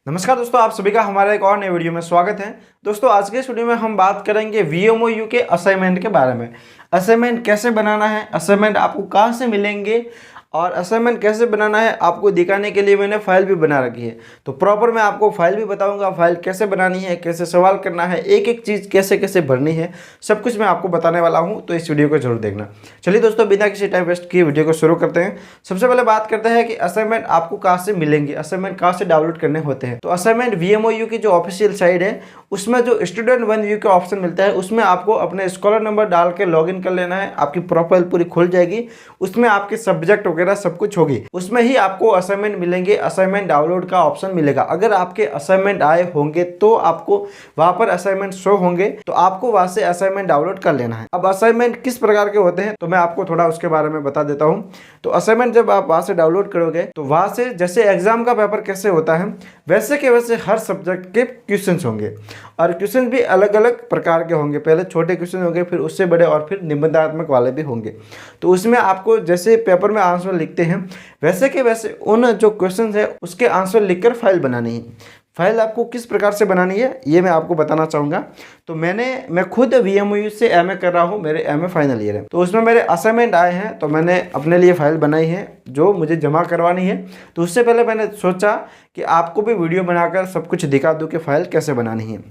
नमस्कार दोस्तों, आप सभी का हमारे एक और नए वीडियो में स्वागत है। दोस्तों आज के इस वीडियो में हम बात करेंगे VMOU के असाइनमेंट के बारे में। असाइनमेंट कैसे बनाना है, असाइनमेंट आपको कहाँ से मिलेंगे और असाइनमेंट कैसे बनाना है आपको दिखाने के लिए मैंने फाइल भी बना रखी है। तो प्रॉपर मैं आपको फाइल भी बताऊंगा, फाइल कैसे बनानी है, कैसे सवाल करना है, एक एक चीज़ कैसे कैसे भरनी है, सब कुछ मैं आपको बताने वाला हूं। तो इस वीडियो को जरूर देखना। चलिए दोस्तों, बिना किसी टाइम वेस्ट किए वीडियो को शुरू करते हैं। सबसे पहले बात करते हैं कि असाइनमेंट आपको कहाँ से मिलेंगे, असाइनमेंट कहाँ से डाउनलोड करने होते हैं। तो असाइनमेंट VMOU की जो ऑफिशियल साइट है उसमें जो स्टूडेंट वन व्यू का ऑप्शन मिलता है उसमें आपको अपने स्कॉलर नंबर डाल के लॉगिन कर लेना है। आपकी प्रोफाइल पूरी खुल जाएगी, उसमें आपके सब्जेक्ट वगैरह सब कुछ होगी, उसमें ही आपको असाइनमेंट मिलेंगे। असाइनमेंट डाउनलोड का ऑप्शन मिलेगा। अगर आपके असाइनमेंट आए होंगे तो आपको वहां पर असाइनमेंट शो होंगे, तो आपको वहां से असाइनमेंट डाउनलोड कर लेना है। अब असाइनमेंट किस प्रकार के होते हैं तो मैं आपको थोड़ा उसके बारे में बता देता हूं। तो असाइनमेंट जब आप वहां से डाउनलोड करोगे तो वहां से जैसे एग्जाम का पेपर कैसे होता है वैसे के वैसे हर सब्जेक्ट के क्वेश्चंस होंगे, और क्वेश्चन भी अलग अलग प्रकार के होंगे। पहले छोटे क्वेश्चन होंगे, फिर उससे बड़े, और फिर निबंधात्मक वाले भी होंगे। तो उसमें आपको जैसे पेपर में आंसर लिखते हैं वैसे के वैसे उन जो क्वेश्चन है उसके आंसर लिखकर फाइल बनानी है। फाइल आपको किस प्रकार से बनानी है ये मैं आपको बताना चाहूँगा। तो मैं खुद VMOU से MA कर रहा हूँ, मेरे MA फाइनल ईयर है। तो उसमें मेरे असाइनमेंट आए हैं तो मैंने अपने लिए फाइल बनाई है जो मुझे जमा करवानी है। तो उससे पहले मैंने सोचा कि आपको भी वीडियो बनाकर सब कुछ दिखा दूँ कि फाइल कैसे बनानी है।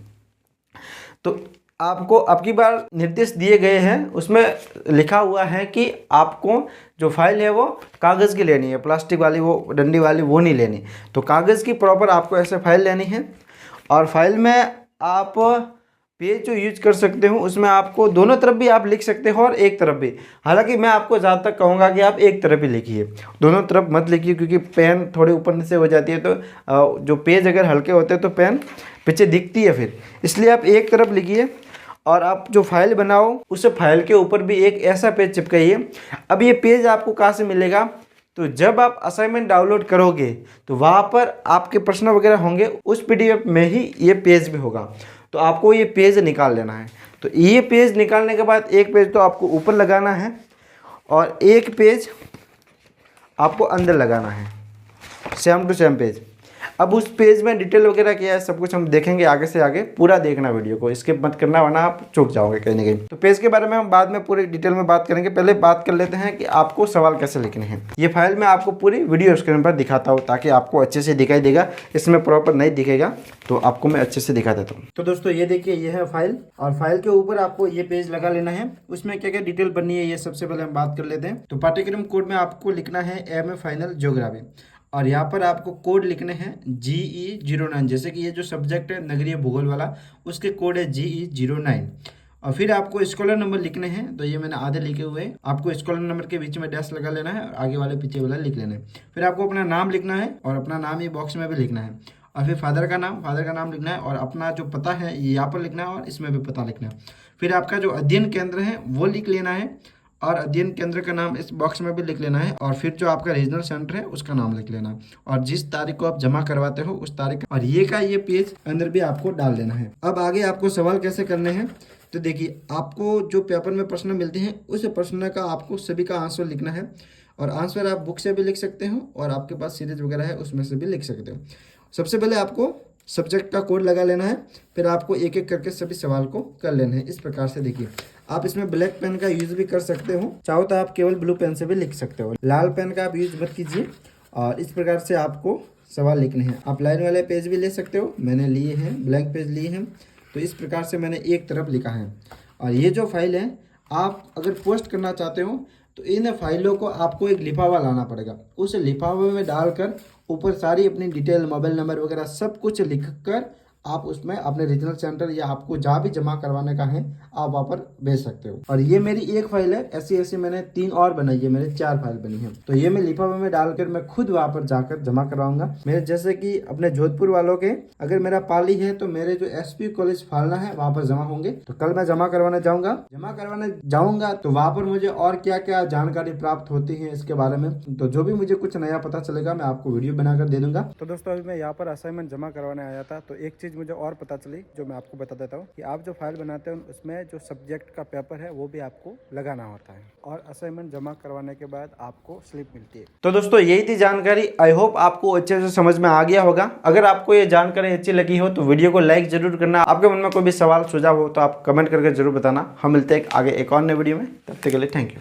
तो आपको अब की बार निर्देश दिए गए हैं, उसमें लिखा हुआ है कि आपको जो फाइल है वो कागज़ की लेनी है, प्लास्टिक वाली वो डंडी वाली वो नहीं लेनी। तो कागज़ की प्रॉपर आपको ऐसे फाइल लेनी है, और फाइल में आप पेज जो यूज कर सकते हो उसमें आपको दोनों तरफ भी आप लिख सकते हो और एक तरफ भी। हालांकि मैं आपको ज़्यादातर कहूँगा कि आप एक तरफ ही लिखिए, दोनों तरफ मत लिखिए, क्योंकि पेन थोड़े ऊपर से हो जाती है तो जो पेज अगर हल्के होते हैं तो पेन पीछे दिखती है फिर, इसलिए आप एक तरफ लिखिए। और आप जो फाइल बनाओ उस फाइल के ऊपर भी एक ऐसा पेज चिपकाइए। अब ये पेज आपको कहाँ से मिलेगा, तो जब आप असाइनमेंट डाउनलोड करोगे तो वहाँ पर आपके प्रश्न वगैरह होंगे, उस PDF में ही ये पेज भी होगा। तो आपको ये पेज निकाल लेना है। तो ये पेज निकालने के बाद एक पेज तो आपको ऊपर लगाना है और एक पेज आपको अंदर लगाना है, सेम टू सेम पेज। अब उस पेज में डिटेल वगैरह क्या है सब कुछ हम देखेंगे आगे से आगे। पूरा देखना वीडियो को, स्किप मत करना वरना आप चूक जाओगे कहीं ना कहीं। तो पेज के बारे में हम बाद में पूरी डिटेल में बात करेंगे। पहले बात कर लेते हैं कि आपको सवाल कैसे लिखने हैं। ये फाइल मैं आपको पूरी वीडियो स्क्रीन पर दिखाता हूँ ताकि आपको अच्छे से दिखाई देगा। इसमें प्रॉपर नहीं दिखेगा तो आपको मैं अच्छे से दिखा देता हूँ। तो दोस्तों ये देखिए, ये है फाइल, और फाइल के ऊपर आपको ये पेज लगा लेना है। उसमें क्या क्या डिटेल बननी है ये सबसे पहले हम बात कर लेते हैं। तो पाठ्यक्रम कोड में आपको लिखना है MA फाइनल ज्योग्राफी, और यहाँ पर आपको कोड लिखने हैं GE09। जैसे कि ये जो सब्जेक्ट है नगरीय भूगोल वाला, उसके कोड है GE09। और फिर आपको स्कॉलर नंबर लिखने हैं, तो ये मैंने आधे लिखे हुए हैं। आपको स्कॉलर नंबर के बीच में डैश लगा लेना है और आगे वाले पीछे वाला लिख लेना है। फिर आपको अपना नाम लिखना है, और अपना नाम ये बॉक्स में भी लिखना है। और फिर फादर का नाम लिखना है, और अपना जो पता है ये यहाँ पर लिखना है, और इसमें भी पता लिखना है। फिर आपका जो अध्ययन केंद्र है वो लिख लेना है, और अध्ययन केंद्र का नाम इस बॉक्स में भी लिख लेना है। और फिर जो आपका रीजनल सेंटर है उसका नाम लिख लेना है, और जिस तारीख को आप जमा करवाते हो उस तारीख, और ये पेज अंदर भी आपको डाल देना है। अब आगे आपको सवाल कैसे करने हैं, तो देखिए, आपको जो पेपर में प्रश्न मिलते हैं उस प्रश्न का आपको सभी का आंसर लिखना है। और आंसर आप बुक से भी लिख सकते हो, और आपके पास सीरीज वगैरह है उसमें से भी लिख सकते हो। सबसे पहले आपको सब्जेक्ट का कोड लगा लेना है, फिर आपको एक एक करके सभी सवाल को कर लेना है। इस प्रकार से देखिए, आप इसमें ब्लैक पेन का यूज भी कर सकते हो, चाहो तो आप केवल ब्लू पेन से भी लिख सकते हो। लाल पेन का आप यूज मत कीजिए। और इस प्रकार से आपको सवाल लिखने हैं। आप लाइन वाले पेज भी ले सकते हो, मैंने लिए हैं ब्लैंक पेज लिए हैं। तो इस प्रकार से मैंने एक तरफ लिखा है। और ये जो फाइल है आप अगर पोस्ट करना चाहते हो तो इन फाइलों को आपको एक लिफाफा लाना पड़ेगा। उस लिफाफे में डालकर ऊपर सारी अपनी डिटेल, मोबाइल नंबर वगैरह सब कुछ लिखकर आप उसमें अपने रीजनल सेंटर या आपको जहाँ भी जमा करवाने का है आप वहाँ पर भेज सकते हो। और ये मेरी एक फाइल है, ऐसी ऐसी मैंने 3 और बनाई है, मेरे 4 फाइल बनी है। तो ये मैं लिफाफे में डालकर मैं खुद वहाँ पर जाकर जमा करवाऊंगा। मेरे जैसे कि अपने जोधपुर वालों के अगर मेरा पाली है तो मेरे जो SP कॉलेज फालना है वहाँ पर जमा होंगे। तो कल मैं जमा करवाने जाऊंगा तो वहाँ पर मुझे और क्या क्या जानकारी प्राप्त होती है इसके बारे में। तो जो भी मुझे कुछ नया पता चलेगा मैं आपको वीडियो बनाकर दे दूंगा। तो दोस्तों अभी मैं यहाँ पर असाइनमेंट जमा करवाने आया था, तो एक चीज मुझे और पता चली जो मैं आपको बता देता हूँ कि आप जो फाइल बनाते हैं उसमें जो सब्जेक्ट का पेपर है वो भी आपको लगाना होता है और असाइनमेंट जमा करवाने के बाद आपको स्लिप मिलती है। तो दोस्तों यही थी जानकारी। आई होप आपको अच्छे से समझ में आ गया होगा। अगर आपको ये जानकारी अच्छी लगी हो तो वीडियो को लाइक जरूर करना। आपके मन में कोई भी सवाल सुझाव हो तो आप कमेंट करके जरूर बताना। हम मिलते हैं आगे एक और नए वीडियो में, तब तक के लिए थैंक यू।